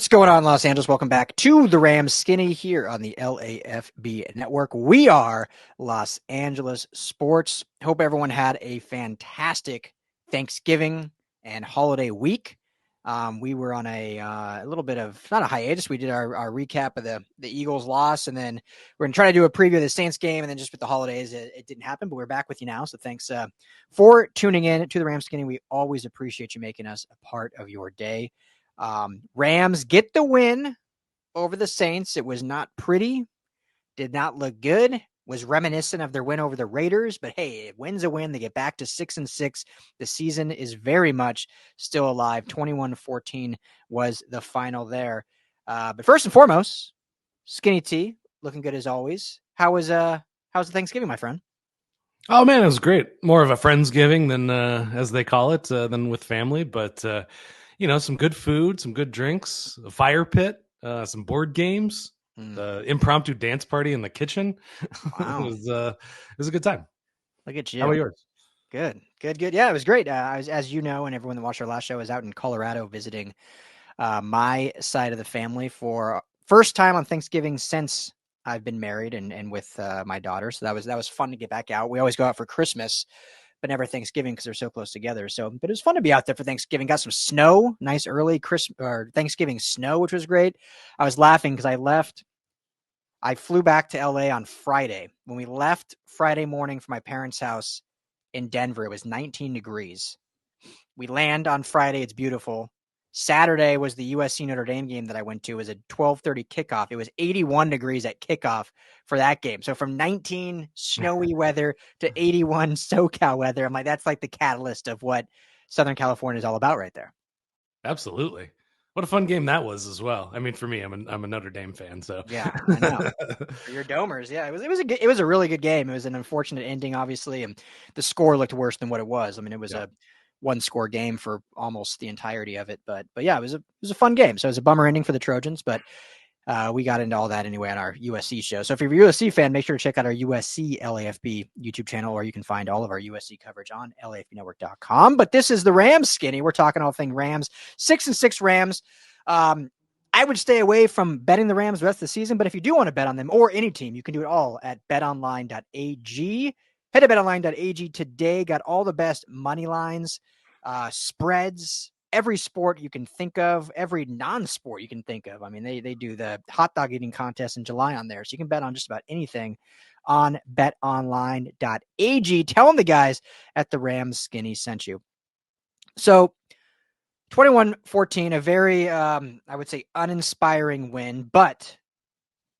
What's going on, Los Angeles? Welcome back to the Rams Skinny here on the LAFB Network. We are Los Angeles Sports. Hope everyone had a fantastic Thanksgiving and holiday week. We were on a little bit of, not a hiatus. We did our recap of the Eagles loss, and then we're going to try to do a preview of the Saints game, and then just with the holidays, it didn't happen, but we're back with you now. So thanks for tuning in to the Rams Skinny. We always appreciate you making us a part of your day. Rams get the win over the Saints. It was not pretty, did not look good, was reminiscent of their win over the Raiders, but hey, it wins a win. They get back to 6-6. The season is very much still alive. 21-14 was the final there. But first and foremost, Skinny T, looking good as always. How's the Thanksgiving, my friend? Oh man, it was great. More of a Friendsgiving than, as they call it, than with family, but, some good food, some good drinks, a fire pit, some board games, the impromptu dance party in the kitchen. Wow. It was a good time. Look at you. How about yours? Good. Yeah, it was great. As you know, and everyone that watched our last show, was out in Colorado visiting my side of the family for first time on Thanksgiving since I've been married and with my daughter. So that was fun to get back out. We always go out for Christmas, but never Thanksgiving because they're so close together. So, but it was fun to be out there for Thanksgiving. Got some snow, nice early Christmas or Thanksgiving snow, which was great. I was laughing because I flew back to LA on Friday. When we left Friday morning from my parents' house in Denver, it was 19 degrees. We land on Friday. It's beautiful. Saturday was the USC Notre Dame game that I went to. It was a 12:30 kickoff. It was 81 degrees at kickoff for that game. So from 19 snowy weather to 81 SoCal weather, I'm like, that's like the catalyst of what Southern California is all about right there. Absolutely. What a fun game that was as well. I mean, for me, I'm a Notre Dame fan, so yeah, I know. For your Domers, yeah, it was a really good game. It was an unfortunate ending, obviously, and the score looked worse than what it was. I mean, it was a one-score game for almost the entirety of it, but yeah, it was a fun game. So it was a bummer ending for the Trojans, but we got into all that anyway on our USC show. So if you're a USC fan, make sure to check out our USC LAFB YouTube channel, or you can find all of our USC coverage on LAFBnetwork.com. But this is the Rams Skinny. We're talking all thing Rams, 6-6 Rams. I would stay away from betting the Rams the rest of the season, but if you do want to bet on them or any team, you can do it all at betonline.ag. Head to betonline.ag today. Got all the best money lines, spreads, every sport you can think of, every non-sport you can think of. I mean, they do the hot dog eating contest in July on there, so you can bet on just about anything on betonline.ag. Tell them the guys at the Rams Skinny sent you. So 21-14, a very, I would say, uninspiring win, but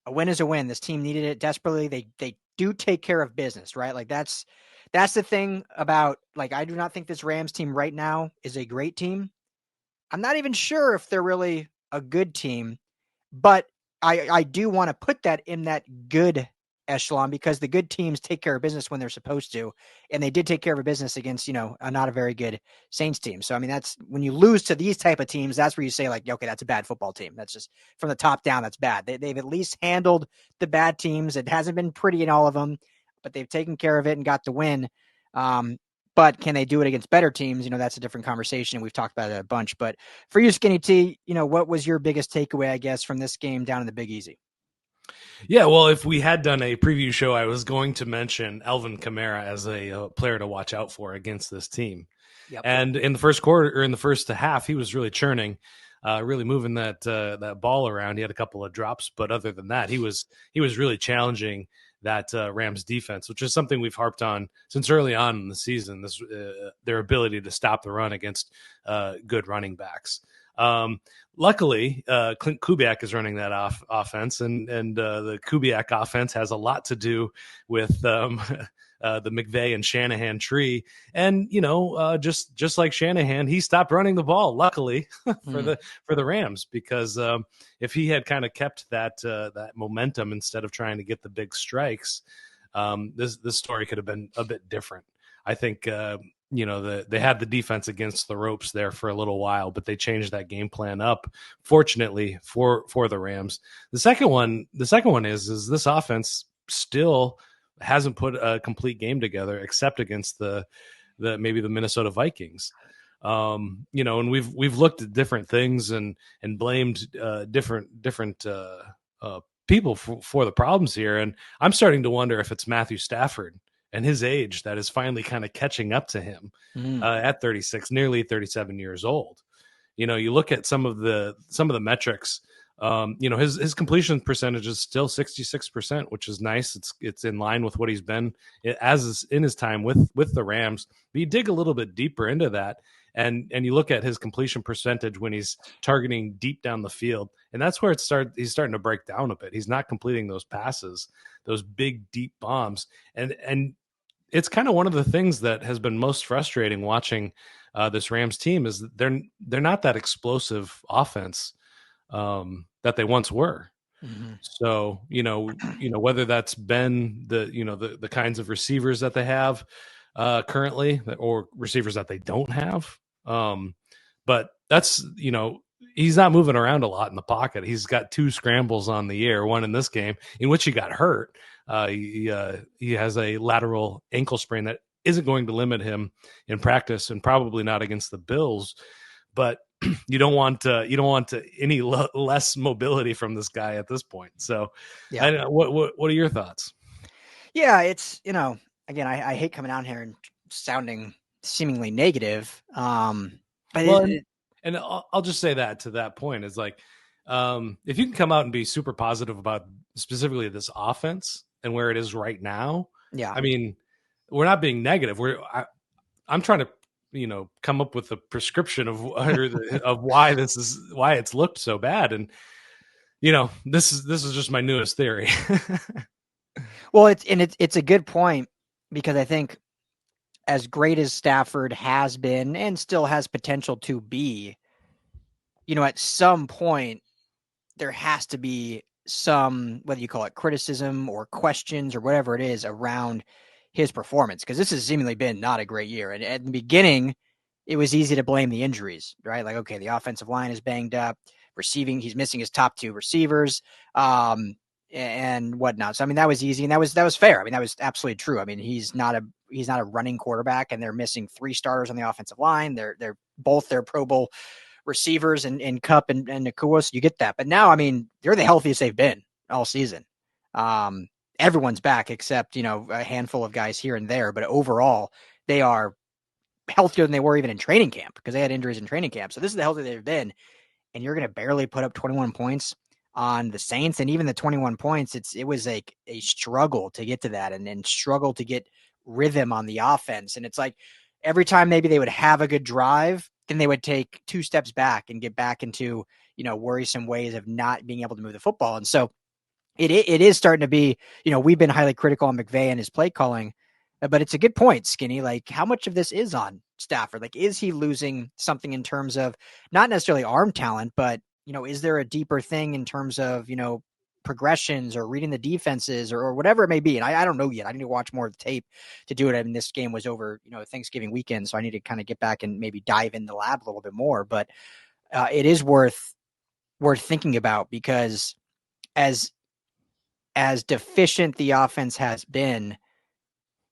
a win is a win. This team needed it desperately. They do take care of business, right? Like that's the thing about, like, I do not think this Rams team right now is a great team. I'm not even sure if they're really a good team, but I do want to put that in that good echelon because the good teams take care of business when they're supposed to. And they did take care of a business against, not a very good Saints team. So, I mean, that's when you lose to these type of teams, that's where you say, like, okay, that's a bad football team. That's just from the top down. That's bad. They've at least handled the bad teams. It hasn't been pretty in all of them, but they've taken care of it and got the win. But can they do it against better teams? That's a different conversation. We've talked about it a bunch. But for you, Skinny T, what was your biggest takeaway, I guess, from this game down in the Big Easy? Yeah, well, if we had done a preview show, I was going to mention Alvin Kamara as a player to watch out for against this team. Yep. And in the first quarter, or in the first half, he was really churning, really moving that ball around. He had a couple of drops, but other than that, he was really challenging that Rams defense, which is something we've harped on since early on in the season. This their ability to stop the run against good running backs. Luckily, Clint Kubiak is running that offense, and the Kubiak offense has a lot to do with the McVay and Shanahan tree. And just like Shanahan, he stopped running the ball. Luckily for the Rams, because if he had kind of kept that momentum instead of trying to get the big strikes, this story could have been a bit different. I think. They had the defense against the ropes there for a little while, but they changed that game plan up, fortunately for the Rams. The second one is this offense still hasn't put a complete game together except against the maybe the Minnesota Vikings. And we've looked at different things and blamed different people for the problems here. And I'm starting to wonder if it's Matthew Stafford and his age that is finally kind of catching up to him at 36, nearly 37 years old. You look at some of the metrics. His completion percentage is still 66%, which is nice. It's in line with what he's been as is in his time with the Rams. But you dig a little bit deeper into that, and you look at his completion percentage when he's targeting deep down the field, and that's where he's starting to break down a bit. He's not completing those passes, those big deep bombs, and it's kind of one of the things that has been most frustrating watching this Rams team is that they're not that explosive offense that they once were. Mm-hmm. So, whether that's been the kinds of receivers that they have currently or receivers that they don't have. But that's, he's not moving around a lot in the pocket. He's got 2 scrambles on the year, one in this game in which he got hurt. He has a lateral ankle sprain that isn't going to limit him in practice and probably not against the Bills, but you don't want any less mobility from this guy at this point. So yeah. What are your thoughts? Yeah, it's, again, I hate coming out here and sounding seemingly negative. But and I'll just say that to that point is like, if you can come out and be super positive about specifically this offense and where it is right now. Yeah. I mean, we're not being negative. I'm trying to, come up with a prescription of why it's looked so bad. And, this is just my newest theory. Well, it's a good point because I think as great as Stafford has been and still has potential to be, at some point there has to be some, whether you call it criticism or questions or whatever it is around his performance, because this has seemingly been not a great year. And at the beginning, it was easy to blame the injuries, right? Like, okay, the offensive line is banged up, receiving, he's missing his top 2 receivers, and whatnot. So, I mean, that was easy and that was fair. I mean, that was absolutely true. I mean, he's not a running quarterback and they're missing 3 starters on the offensive line. They're both their Pro Bowl receivers in Kupp and Nakua. So you get that. But now, I mean, they're the healthiest they've been all season. Everyone's back except, a handful of guys here and there. But overall, they are healthier than they were even in training camp because they had injuries in training camp. So this is the healthiest they've been. And you're going to barely put up 21 points on the Saints. And even the 21 points, it was like a struggle to get to that and struggle to get rhythm on the offense. And it's like every time maybe they would have a good drive, then they would take 2 steps back and get back into, worrisome ways of not being able to move the football. And so it is starting to be, we've been highly critical on McVay and his play calling, but it's a good point, Skinny. Like, how much of this is on Stafford? Like, is he losing something in terms of not necessarily arm talent, but, is there a deeper thing in terms of, progressions or reading the defenses or whatever it may be? And I don't know yet. I need to watch more of the tape to do it. I mean, this game was over, Thanksgiving weekend, so I need to kind of get back and maybe dive in the lab a little bit more. But it is worth thinking about because as deficient the offense has been,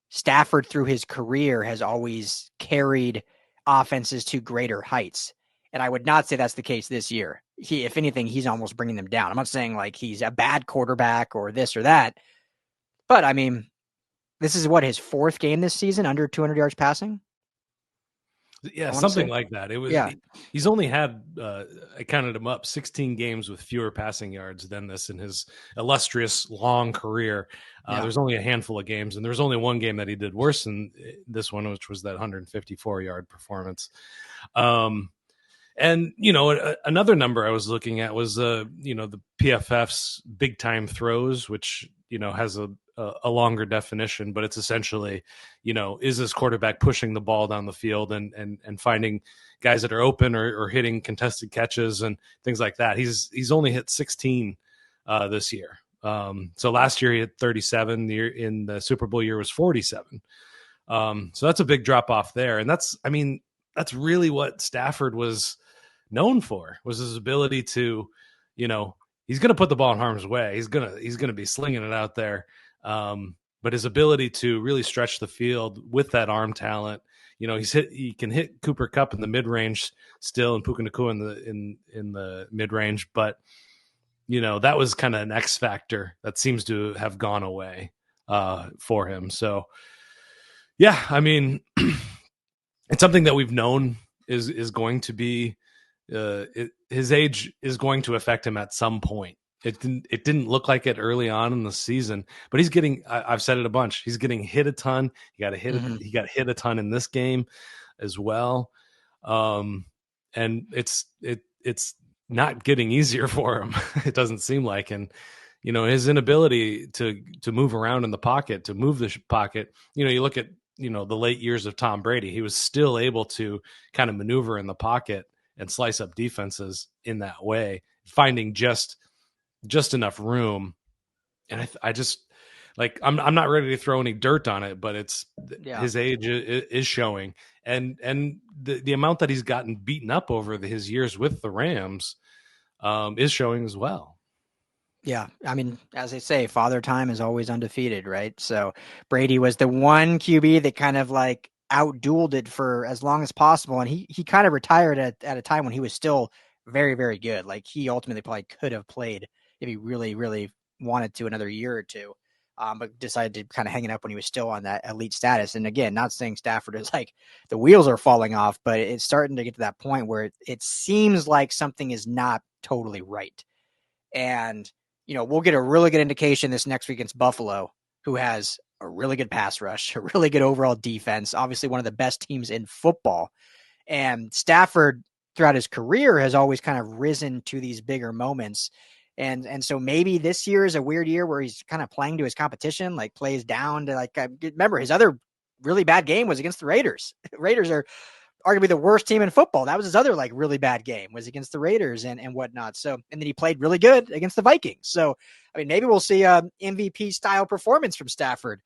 Stafford through his career has always carried offenses to greater heights. And I would not say that's the case this year. If anything, he's almost bringing them down. I'm not saying like he's a bad quarterback or this or that, but I mean, this is his 4th game this season under 200 yards passing. Yeah, something like that. It was. Yeah. He's only had, I counted him up, 16 games with fewer passing yards than this in his illustrious long career. There's only a handful of games, and there's only one game that he did worse than this one, which was that 154-yard performance. And, another number I was looking at was, the PFF's big time throws, which, has a longer definition, but it's essentially, is this quarterback pushing the ball down the field and finding guys that are open or hitting contested catches and things like that. He's only hit 16 this year. So last year he hit 37. In the Super Bowl year was 47. So that's a big drop off there. And that's really what Stafford was known for, was his ability to, he's going to put the ball in harm's way. He's going to be slinging it out there. But his ability to really stretch the field with that arm talent, he can hit Cooper Kupp in the mid range still, and Puka Nacua in the mid range, but that was kind of an X factor that seems to have gone away for him. So yeah, I mean, it's something that we've known is going to be his age is going to affect him at some point. It didn't look like it early on in the season, but he's getting. I've said it a bunch. He's getting hit a ton. He got hit a ton in this game as well, and it's not getting easier for him. It doesn't seem like, and his inability to move around in the pocket, to move the pocket. You look at the late years of Tom Brady. He was still able to kind of maneuver in the pocket and slice up defenses in that way, finding just enough room. And I just I'm not ready to throw any dirt on it, but his age is showing, and the amount that he's gotten beaten up over his years with the Rams is showing as well. Yeah. I mean, as they say, father time is always undefeated, right? So Brady was the one QB that kind of outdueled it for as long as possible. And he kind of retired at a time when he was still very, very good. He ultimately probably could have played if he really, really wanted to another year or two, but decided to kind of hang it up when he was still on that elite status. And again, not saying Stafford is the wheels are falling off, but it's starting to get to that point where it seems like something is not totally right. And, we'll get a really good indication this next week against Buffalo, who has a really good pass rush, a really good overall defense, obviously one of the best teams in football. And Stafford, throughout his career, has always kind of risen to these bigger moments. And so maybe this year is a weird year where he's kind of playing to his competition, plays down to remember his other really bad game was against the Raiders. Raiders are arguably the worst team in football. That was his other really bad game, was against the Raiders and whatnot. So, and then he played really good against the Vikings. So, I mean, maybe we'll see a MVP style performance from Stafford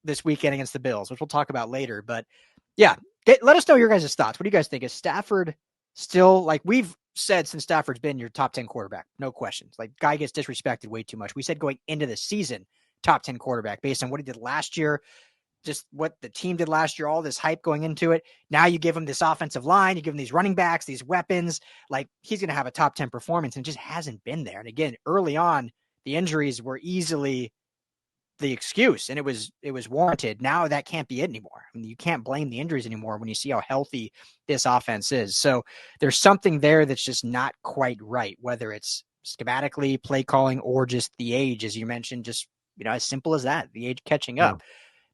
this weekend against the Bills, which we'll talk about later. But yeah, let us know your guys' thoughts. What do you guys think? Is Stafford still, we've said since Stafford's been your top 10 quarterback, no questions. Guy gets disrespected way too much. We said going into the season, top 10 quarterback based on what he did last year, just what the team did last year, all this hype going into it. Now you give him this offensive line, you give him these running backs, these weapons, he's going to have a top 10 performance, and it just hasn't been there. And again, early on, the injuries were easily the excuse, and it was warranted. Now that can't be it anymore. I mean, you can't blame the injuries anymore when you see how healthy this offense is. So there's something there that's just not quite right, whether it's schematically, play calling, or just the age, as you mentioned, just, as simple as that, the age catching up.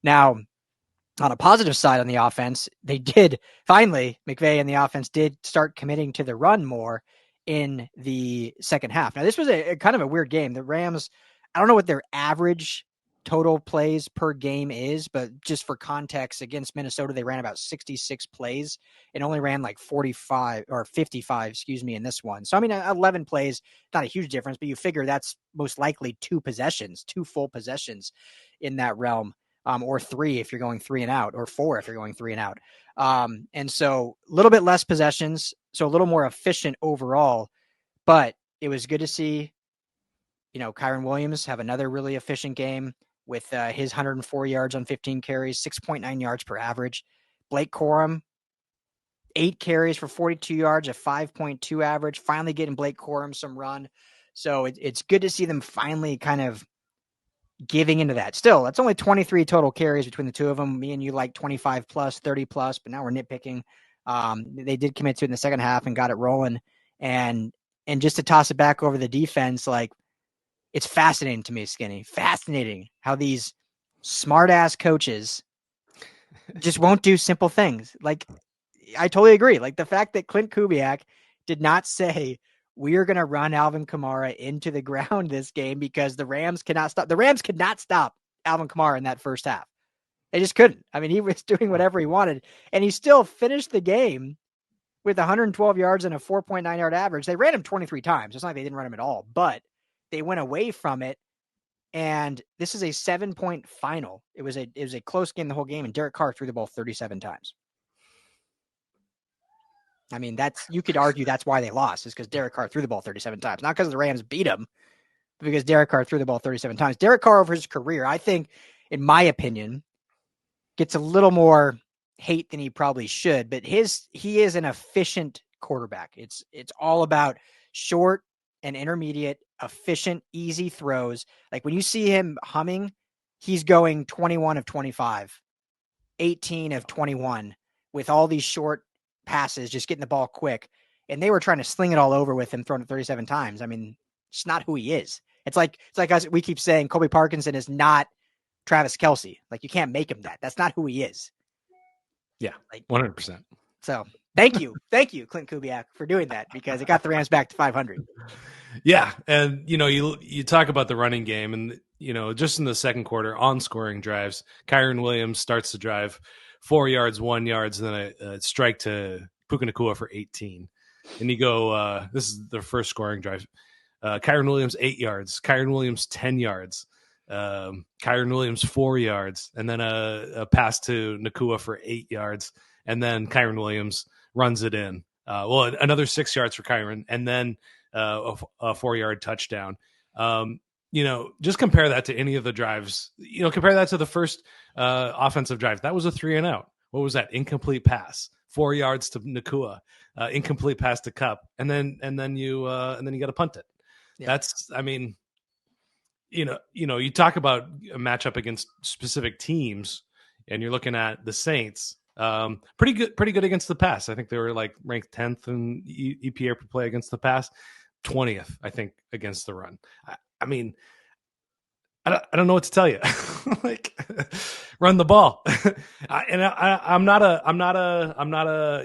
Now, on a positive side on the offense, they did finally, McVay and the offense did start committing to the run more in the second half. Now, this was a kind of a weird game. The Rams, I don't know what their average total plays per game is, but just for context, against Minnesota, they ran about 66 plays and only ran 45 or 55, in this one. So, I mean, 11 plays, not a huge difference, but you figure that's most likely two full possessions in that realm. Or 3 if you're going 3 and out, or 4 if you're going 3 and out. And so a little bit less possessions, so a little more efficient overall, but it was good to see, Kyren Williams have another really efficient game with his 104 yards on 15 carries, 6.9 yards per average. Blake Corum, 8 carries for 42 yards, a 5.2 average, finally getting Blake Corum some run. So it's good to see them finally kind of giving into that. Still, that's only 23 total carries between the two of them. Me and you 25 plus, 30 plus, but now we're nitpicking. They did commit to it in the second half and got it rolling. And just to toss it back over the defense, it's fascinating to me, Skinny. Fascinating how these smart ass coaches just won't do simple things. I totally agree. The fact that Clint Kubiak did not say, we are going to run Alvin Kamara into the ground this game because the Rams cannot stop. The Rams could not stop Alvin Kamara in that first half. They just couldn't. I mean, he was doing whatever he wanted, and he still finished the game with 112 yards and a 4.9 yard average. They ran him 23 times. It's not like they didn't run him at all, but they went away from it. And this is a 7-point final. It was a close game the whole game, and Derek Carr threw the ball 37 times. I mean, you could argue that's why they lost, is because Derek Carr threw the ball 37 times. Not because the Rams beat him, but because Derek Carr threw the ball 37 times. Derek Carr over his career, I think, in my opinion, gets a little more hate than he probably should, but he is an efficient quarterback. It's all about short and intermediate, efficient, easy throws. Like when you see him humming, he's going 21 of 25, 18 of 21 with all these short passes, just getting the ball quick. And they were trying to sling it all over with him, throwing it 37 times. I mean, it's not who he is. It's like us, we keep saying Colby Parkinson is not Travis Kelce. Like, you can't make him that. That's not who he is. Yeah, like 100%. So thank you, Clint Kubiak, for doing that, because it got the Rams back to 500. Yeah, and you talk about the running game, and just in the second quarter on scoring drives, Kyren Williams starts the drive 4 yards, 1 yard, and then a strike to Puka Nacua for 18. And you go, this is the first scoring drive. Kyren Williams 8 yards, Kyren Williams 10 yards, Kyren Williams 4 yards, and then a pass to Nacua for 8 yards, and then Kyren Williams runs it in. Another 6 yards for Kyren, and then a 4-yard touchdown. Just compare that to any of the drives. Compare that to the first offensive drive. That was a 3-and-out. What was that? Incomplete pass, 4 yards to Nacua, incomplete pass to Cup, and then you got to punt it. Yeah. That's, I mean, you talk about a matchup against specific teams, and you're looking at the Saints. Pretty good against the pass. I think they were like ranked 10th in EPA per play against the pass, 20th, I think, against the run. I mean, I don't know what to tell you. Like, run the ball. I'm not a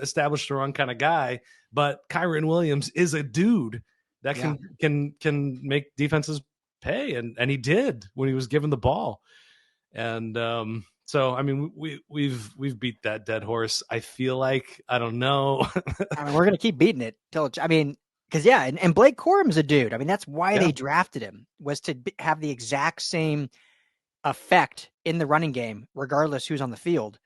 established to run kind of guy, but Kyren Williams is a dude that can make defenses pay, and he did when he was given the ball. And so, I mean, we've beat that dead horse. I feel like, I don't know. I mean, we're gonna keep beating it till, I mean, because and Blake Corum's a dude. I mean, that's why they drafted him, was to have the exact same effect in the running game, regardless who's on the field.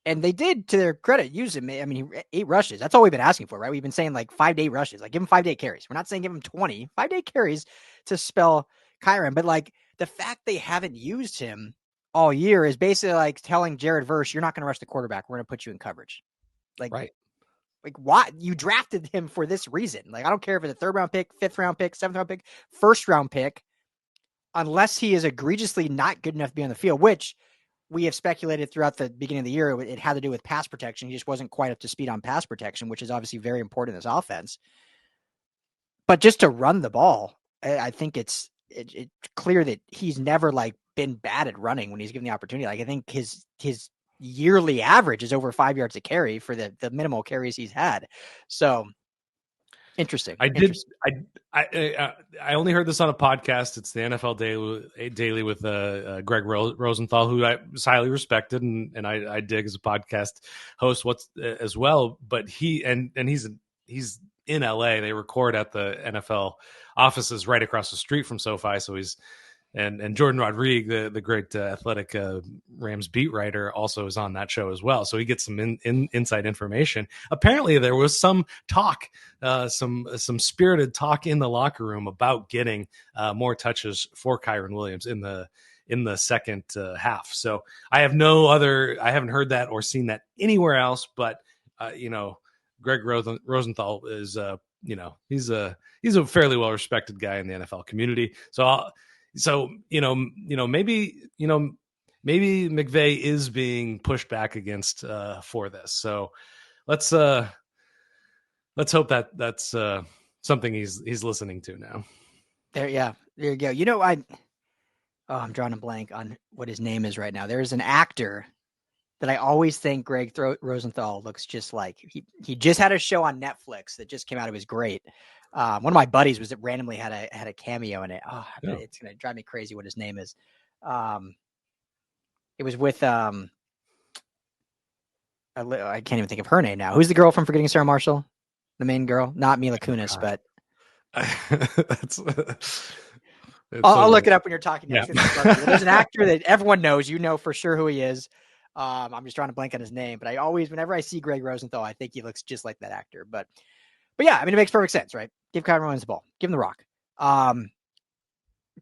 And they did, to their credit, use him. I mean, 8 rushes. That's all we've been asking for, right? We've been saying like 5 to 8 rushes. Like, give him 5 to 8 carries. We're not saying give him 20. 5 to 8 carries to spell Kyren. But like, the fact they haven't used him all year is basically like telling Jared Verse, you're not going to rush the quarterback. We're going to put you in coverage. Like, right. Like, why? You drafted him for this reason. Like, I don't care if it's a 3rd round pick, 5th round pick, 7th round pick, 1st round pick, unless he is egregiously not good enough to be on the field, which we have speculated throughout the beginning of the year. It had to do with pass protection. He just wasn't quite up to speed on pass protection, which is obviously very important in this offense. But just to run the ball, I think it's clear that he's never like been bad at running when he's given the opportunity. Like, I think his yearly average is over 5 yards a carry for the minimal carries he's had. So interesting. I only heard this on a podcast. It's the NFL Daily with Greg Rosenthal, who I was highly respected and I dig as a podcast host as well. But he's in LA. They record at the NFL offices right across the street from SoFi. So he's and Jordan Rodriguez, the great athletic Rams beat writer, also is on that show as well. So he gets some inside information. Apparently, there was some talk, some spirited talk in the locker room about getting more touches for Kyren Williams in the second half. So I haven't heard that or seen that anywhere else. But Greg Rosenthal is he's a fairly well respected guy in the NFL community. So maybe McVay is being pushed back against for this. So let's hope that's something he's listening to now. There you go. I'm drawing a blank on what his name is right now. There's an actor that I always think Greg Rosenthal looks just like. He just had a show on Netflix that just came out. It was great. One of my buddies was that randomly had a cameo in it. It's gonna drive me crazy what his name is. It was with I can't even think of her name now. Who's the girl from Forgetting Sarah Marshall? The main girl, not Mila Kunis, but I'll look it up when you're talking next. Yeah. There's an actor that everyone knows. You know for sure who he is. I'm just trying to blank on his name, but whenever I see Greg Rosenthal, I think he looks just like that actor. But yeah, I mean, it makes perfect sense, right? Give Kyren Williams the ball. Give him the rock.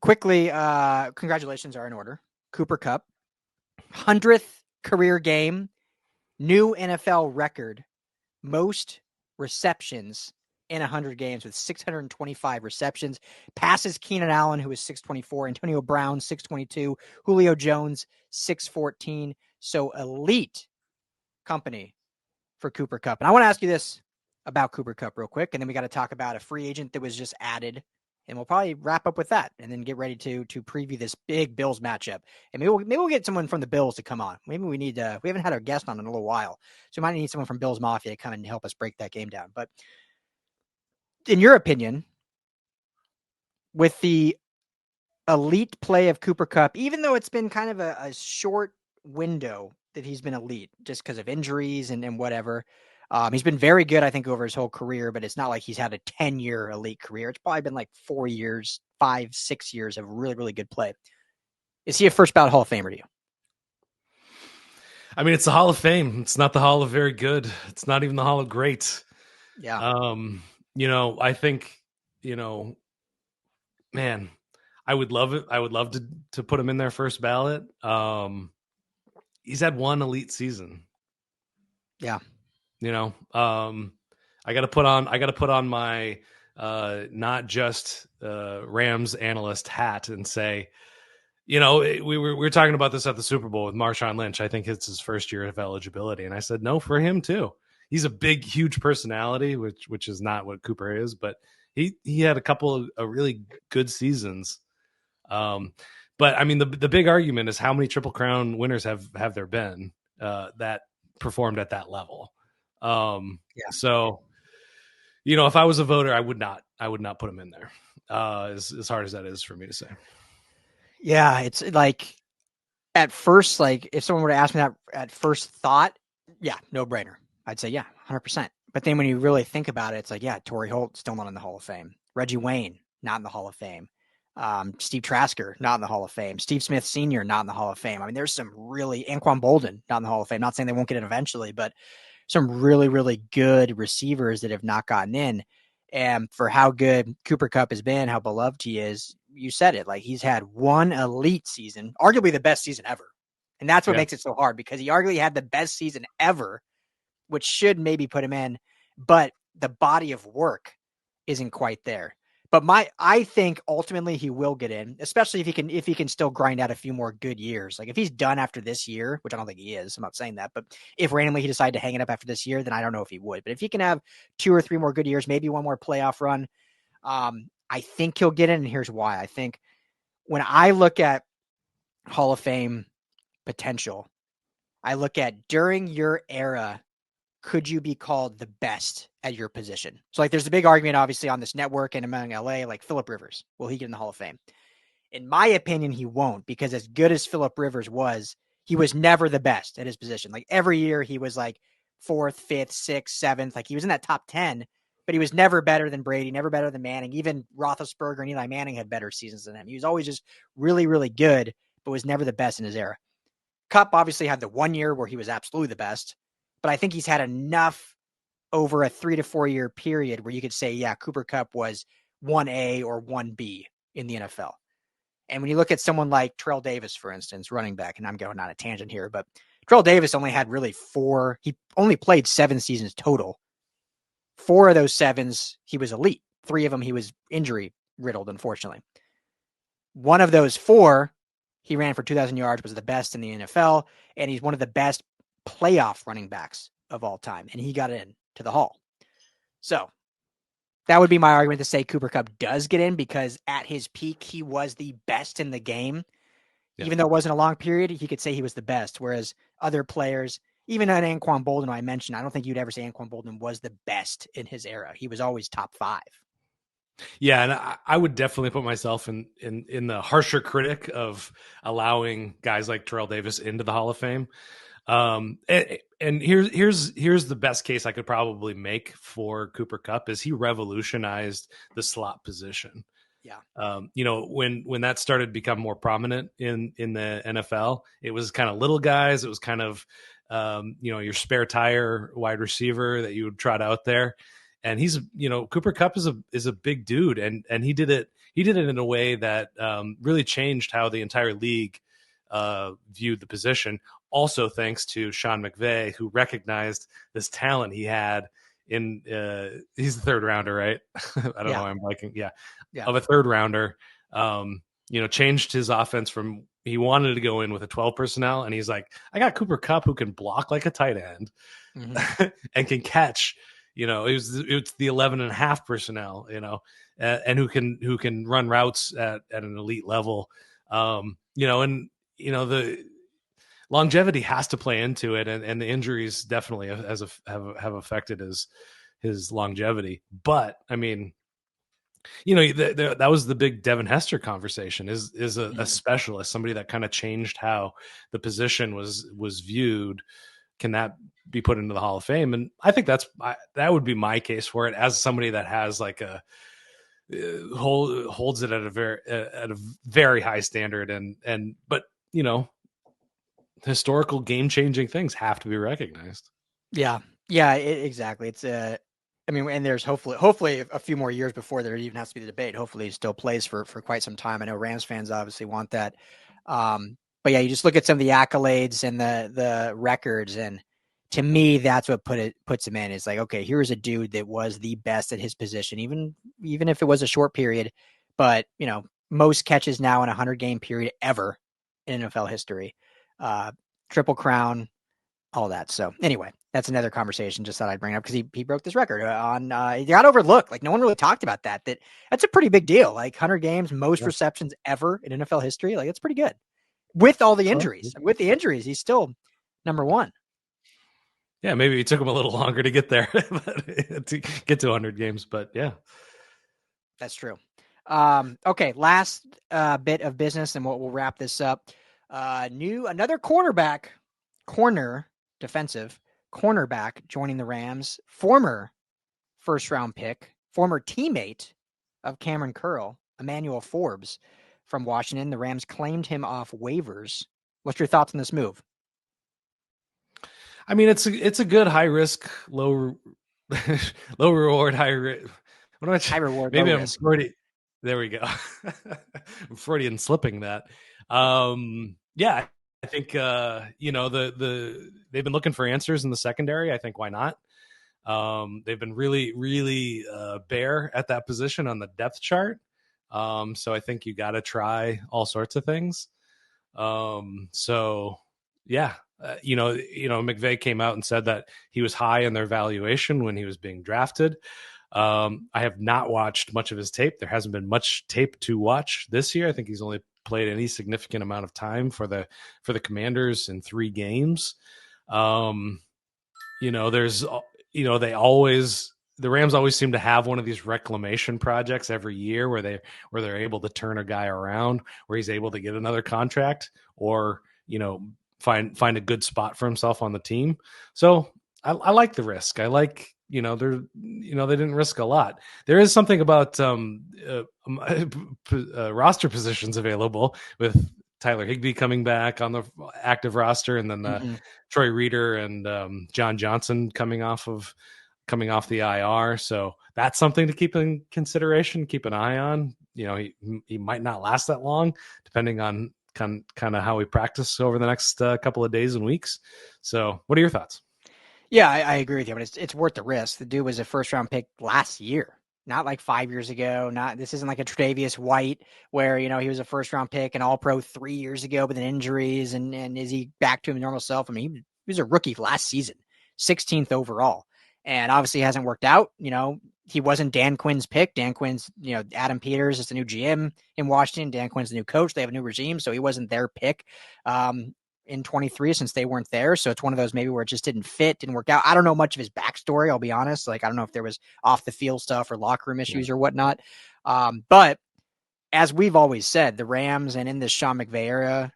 Quickly, congratulations are in order. Cooper Kupp, 100th career game New NFL record, most receptions in 100 games with 625 receptions. Passes Keenan Allen, who is 624, Antonio Brown, 622, Julio Jones, 614. So elite company for Cooper Kupp. And I want to ask you this about Cooper Kupp real quick, and then we got to talk about a free agent that was just added, and we'll probably wrap up with that, and then get ready to preview this big Bills matchup. And maybe we'll get someone from the Bills to come on. Maybe we need we haven't had our guest on in a little while, so we might need someone from Bills Mafia to come and help us break that game down. But in your opinion, with the elite play of Cooper Kupp, even though it's been kind of a short window that he's been elite just because of injuries and whatever. He's been very good, I think, over his whole career, but it's not like he's had a 10-year elite career. It's probably been like 4 years, 5, 6 years of really, really good play. Is he a first ballot Hall of Famer to you? I mean, it's the Hall of Fame. It's not the Hall of Very Good. It's not even the Hall of Great. Yeah. I think, man, I would love it. I would love to put him in their first ballot. He's had one elite season. Yeah. I got to put on my not just Rams analyst hat and say, we were talking about this at the Super Bowl with Marshawn Lynch. I think it's his first year of eligibility, and I said no for him too. He's a big, huge personality, which is not what Cooper is, but he had a couple of really good seasons. But I mean, the big argument is how many Triple Crown winners have there been that performed at that level. So, if I was a voter, I would not put him in there. As hard as that is for me to say. Yeah, it's like at first, like if someone were to ask me that at first thought, yeah, no brainer. I'd say, yeah, 100%. But then when you really think about it, it's like, yeah, Torrey Holt still not in the Hall of Fame. Reggie Wayne, not in the Hall of Fame. Steve Trasker, not in the Hall of Fame. Steve Smith Sr., not in the Hall of Fame. I mean, there's some really Anquan Bolden, not in the Hall of Fame. Not saying they won't get it eventually, but some really, really good receivers that have not gotten in. And for how good Cooper Kupp has been, how beloved he is, you said it. Like, he's had one elite season, arguably the best season ever. And that's what makes it so hard, because he arguably had the best season ever, which should maybe put him in, but the body of work isn't quite there. But I think ultimately he will get in, especially if he can still grind out a few more good years. Like if he's done after this year, which I don't think he is, I'm not saying that, but if randomly he decided to hang it up after this year, then I don't know if he would. But if he can have 2 or 3 more good years, maybe one more playoff run, I think he'll get in. And here's why. I think when I look at Hall of Fame potential, I look at during your era, could you be called the best at your position? So like there's a big argument obviously on this network and among LA, like Phillip Rivers, will he get in the Hall of Fame? In my opinion, he won't, because as good as Phillip Rivers was, he was never the best at his position. Like every year he was like 4th, 5th, 6th, 7th. Like he was in that top 10, but he was never better than Brady, never better than Manning. Even Roethlisberger and Eli Manning had better seasons than him. He was always just really, really good, but was never the best in his era. Kupp obviously had the 1 year where he was absolutely the best, but I think he's had enough over a 3 to 4 year period where you could say, yeah, Cooper Kupp was 1A or 1B in the NFL. And when you look at someone like Terrell Davis, for instance, running back, and I'm going on a tangent here, but Terrell Davis only had really 4. He only played 7 seasons total. 4 of those 7s, he was elite. 3 of them, he was injury riddled, unfortunately. 1 of those 4, he ran for 2,000 yards, was the best in the NFL, and he's one of the best playoff running backs of all time, and he got in to the Hall. So that would be my argument to say Cooper Kupp does get in, because at his peak, he was the best in the game. Yeah. Even though it wasn't a long period, he could say he was the best, whereas other players, even an Anquan Bolden I mentioned, I don't think you'd ever say Anquan Bolden was the best in his era. He was always top 5. Yeah, and I would definitely put myself in the harsher critic of allowing guys like Terrell Davis into the Hall of Fame. And here's the best case I could probably make for Cooper Kupp is he revolutionized the slot position. Yeah. When that started to become more prominent in the NFL, it was kind of little guys. It was kind of, your spare tire wide receiver that you would trot out there. And he's, Cooper Kupp is a big dude, and he did it in a way that really changed how the entire league viewed the position. Also, thanks to Sean McVay, who recognized this talent he had in he's the third rounder, right? I don't know why I'm liking, of a third rounder. Changed his offense from, he wanted to go in with a 12 personnel, and he's like, I got Cooper Kupp who can block like a tight end and can catch. It's the 11.5 personnel, and who can run routes at an elite level. The longevity has to play into it, and the injuries definitely have affected his longevity. But I mean, that was the big Devin Hester conversation. Is a specialist, somebody that kind of changed how the position was viewed. Can that be put into the Hall of Fame? And I think that would be my case for it, as somebody that has like a holds it at a very high standard, but historical game-changing things have to be recognized. Exactly. It's and there's hopefully a few more years before there even has to be the debate. Hopefully he still plays for quite some time. I know Rams fans obviously want that. But yeah, you just look at some of the accolades and the records, and to me, that's what puts him in. It's like, okay, here's a dude that was the best at his position, even if it was a short period. But most catches now in a 100-game period ever in NFL history. Triple crown, all that. So anyway, that's another conversation. Just thought I'd bring it up because he broke this record on. He got overlooked. Like, no one really talked about that. That's a pretty big deal. Like 100 games, most receptions ever in NFL history. Like, that's pretty good. With all the injuries, he's still number one. Yeah, maybe it took him a little longer to get there, to get to 100 games. But yeah, that's true. Okay, last bit of business, and we'll wrap this up. Another defensive cornerback joining the Rams, former first-round pick, former teammate of Cameron Curl, Emmanuel Forbes from Washington. The Rams claimed him off waivers. What's your thoughts on this move? I mean, it's a good high risk, low reward, high risk. High reward. Maybe I'm Freudian. There we go. I'm Freudian slipping that. Yeah, I think they've been looking for answers in the secondary. I think, why not? They've been really, really bare at that position on the depth chart. So I think you got to try all sorts of things. McVay came out and said that he was high in their valuation when he was being drafted. I have not watched much of his tape. There hasn't been much tape to watch this year. I think he's only played any significant amount of time for the Commanders in 3 games. The Rams always seem to have one of these reclamation projects every year where they're able to turn a guy around, where he's able to get another contract, or find a good spot for himself on the team. So I like the risk. I like, they didn't risk a lot. There is something about roster positions available, with Tyler Higbee coming back on the active roster, and then Troy Reeder and John Johnson coming off the IR. So that's something to keep in consideration, keep an eye on. He might not last that long, depending on kind of how we practice over the next couple of days and weeks. So what are your thoughts? Yeah, I agree with you, but it's worth the risk. The dude was a first-round pick last year, not like 5 years ago. This isn't like a Tre'Davious White where, he was a first-round pick and all-pro 3 years ago with injuries, and is he back to his normal self? I mean, he was a rookie last season, 16th overall, and obviously hasn't worked out. He wasn't Dan Quinn's pick. Dan Quinn's, Adam Peters is the new GM in Washington. Dan Quinn's the new coach. They have a new regime, so he wasn't their pick in 23 since they weren't there. So it's one of those maybe where it just didn't fit, didn't work out. I don't know much of his backstory, I'll be honest. Like, I don't know if there was off the field stuff or locker room issues or whatnot. But as we've always said, the Rams, and in this Sean McVay era,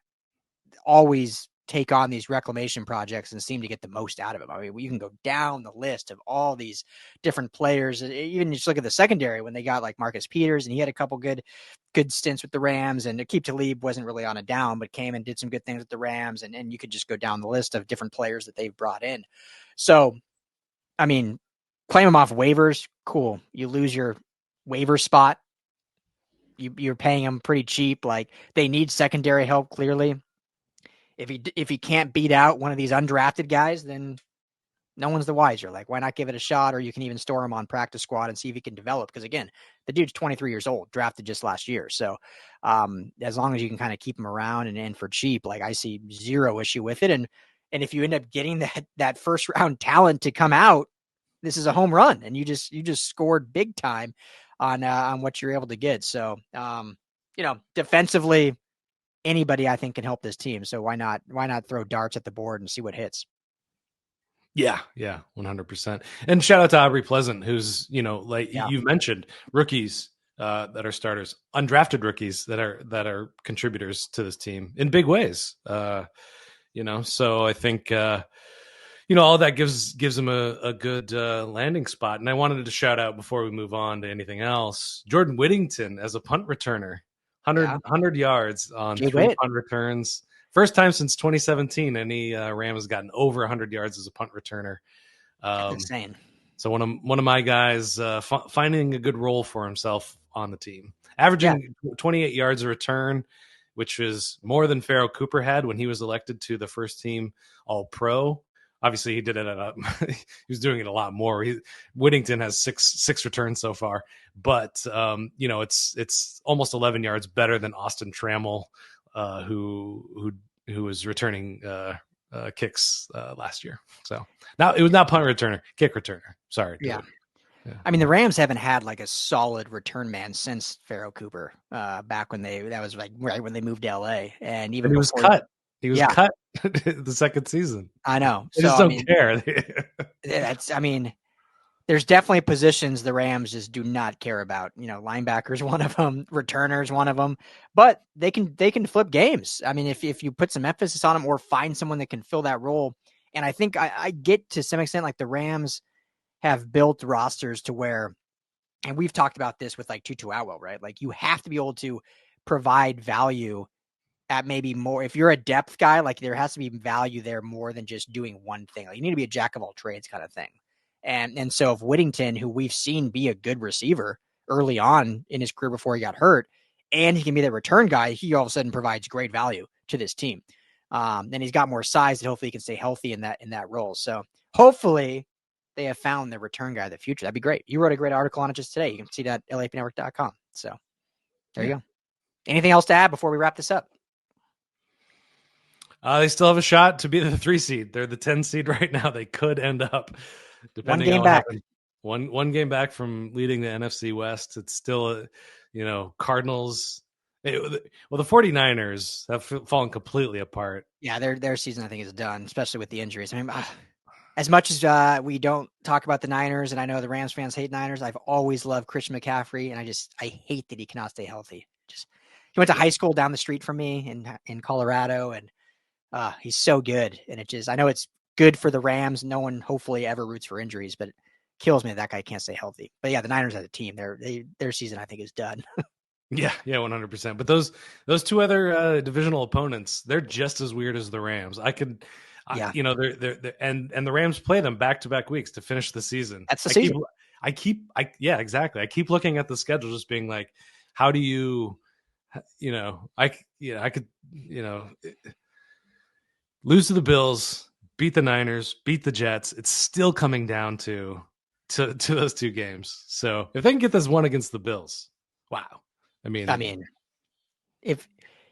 always take on these reclamation projects and seem to get the most out of them. I mean, you can go down the list of all these different players. Even just look at the secondary when they got like Marcus Peters, and he had a couple good stints with the Rams, and Aqib Talib wasn't really on a down, but came and did some good things with the Rams. And you could just go down the list of different players that they've brought in. So, I mean, claim them off waivers. Cool. You lose your waiver spot. You're paying them pretty cheap. Like, they need secondary help, clearly. if he can't beat out one of these undrafted guys, then no one's the wiser. Like, why not give it a shot? Or you can even store him on practice squad and see if he can develop. Because again, the dude's 23 years old, drafted just last year. So as long as you can kind of keep him around and for cheap, like, I see zero issue with it. And if you end up getting that first round talent to come out, this is a home run, and you just scored big time on what you're able to get. So defensively, anybody I think can help this team. So why not throw darts at the board and see what hits? Yeah, 100%. And shout out to Aubrey Pleasant, who's, you mentioned, rookies that are starters, undrafted rookies that are contributors to this team in big ways. So I think all that gives them a good landing spot. And I wanted to shout out, before we move on to anything else, Jordan Whittington as a punt returner, 100 yards on 3 punt returns. First time since 2017 any Ram has gotten over 100 yards as a punt returner. Insane. So one of my guys finding a good role for himself on the team, averaging 28 yards a return, which is more than Pharaoh Cooper had when he was elected to the first team All-Pro. Obviously, he did it he was doing it a lot more. Whittington has six returns so far, but it's almost 11 yards better than Austin Trammell, who was returning kicks last year. So now it was not punt returner, kick returner. Sorry. Yeah. I mean, the Rams haven't had like a solid return man since Pharaoh Cooper, back when that was like right when they moved to LA, and even he was cut. He was cut the second season. I know. They just don't care. There's definitely positions the Rams just do not care about. Linebackers, one of them, returners, one of them, but they can flip games. I mean, if you put some emphasis on them or find someone that can fill that role. And I think I get to some extent, like, the Rams have built rosters to where, and we've talked about this with like Tutu Atwell, right? Like, you have to be able to provide value at maybe more. If you're a depth guy, like, there has to be value there more than just doing one thing. Like, you need to be a jack of all trades kind of thing. And so if Whittington, who we've seen be a good receiver early on in his career before he got hurt, and he can be the return guy, he all of a sudden provides great value to this team. And he's got more size, and hopefully he can stay healthy in that role. So hopefully they have found the return guy of the future. That'd be great. You wrote a great article on it just today. You can see that at LAPnetwork.com. So there you go. Anything else to add before we wrap this up? They still have a shot to be the 3 seed. They're the 10 seed right now. They could end up, depending on what happens, one game back from leading the NFC West. It's still, Cardinals. The 49ers have fallen completely apart. Yeah, their season, I think, is done, especially with the injuries. I mean, as much as we don't talk about the Niners, and I know the Rams fans hate Niners, I've always loved Christian McCaffrey, and I hate that he cannot stay healthy. He went to high school down the street from me in Colorado, and he's so good. And I know it's good for the Rams. No one hopefully ever roots for injuries, but it kills me that guy can't stay healthy. But yeah, the Niners as a team, their season, I think, is done. Yeah, 100%. But those two other divisional opponents, they're just as weird as the Rams. They're and the Rams play them back-to-back weeks to finish the season. That's the season. Exactly. I keep looking at the schedule, just being like, how do you, I could, lose to the Bills, beat the Niners, beat the Jets. It's still coming down to those 2 games. So if they can get this one against the Bills, wow. I mean, if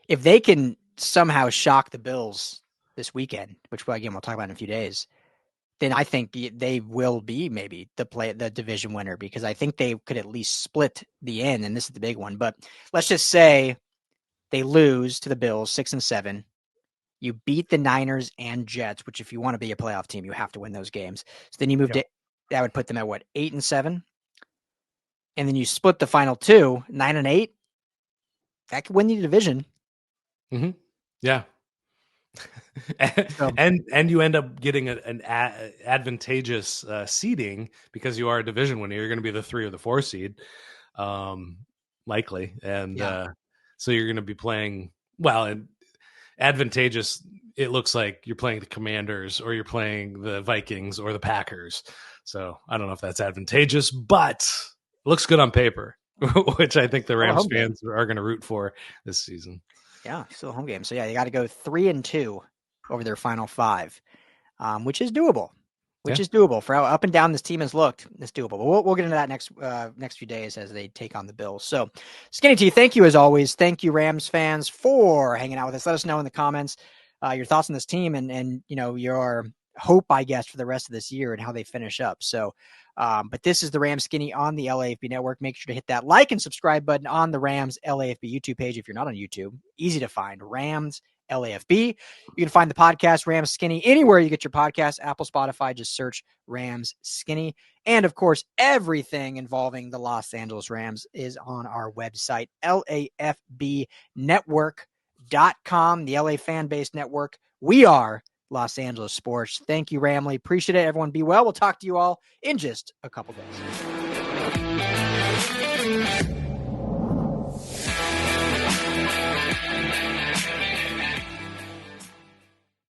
they can somehow shock the Bills this weekend, which again we'll talk about in a few days, then I think they will be maybe the division winner, because I think they could at least split the end, and this is the big one. But let's just say they lose to the Bills 6-7. You beat the Niners and Jets, which, if you want to be a playoff team, you have to win those games. So then you move to, that would put them at 8-7, and then you split the final 2, 9-8. That could win the division. Mm-hmm. Yeah. and you end up getting an advantageous seeding, because you are a division winner. You're going to be the 3 or the 4 seed, likely, and so you're going to be playing and advantageous. It looks like you're playing the Commanders, or you're playing the Vikings, or the Packers. So I don't know if that's advantageous, but it looks good on paper, which I think the Rams fans are going to root for this season. Yeah, still a home game. So yeah, you got to go 3-2 over their final 5, which is doable. Is doable for how up and down this team has looked. It's doable. But we'll get into that next few days as they take on the Bills. So, Skinny T, thank you as always. Thank you, Rams fans, for hanging out with us. Let us know in the comments your thoughts on this team and your hope, I guess, for the rest of this year and how they finish up. So, but this is the Rams Skinny on the LAFB Network. Make sure to hit that like and subscribe button on the Rams LAFB YouTube page if you're not on YouTube. Easy to find, Rams LAFB. You can find the podcast Rams Skinny anywhere you get your podcasts, Apple, Spotify. Just search Rams Skinny. And of course, everything involving the Los Angeles Rams is on our website, LAFBnetwork.com, the LA fan base network. We are Los Angeles Sports. Thank you, Ramley. Appreciate it. Everyone be well. We'll talk to you all in just a couple days.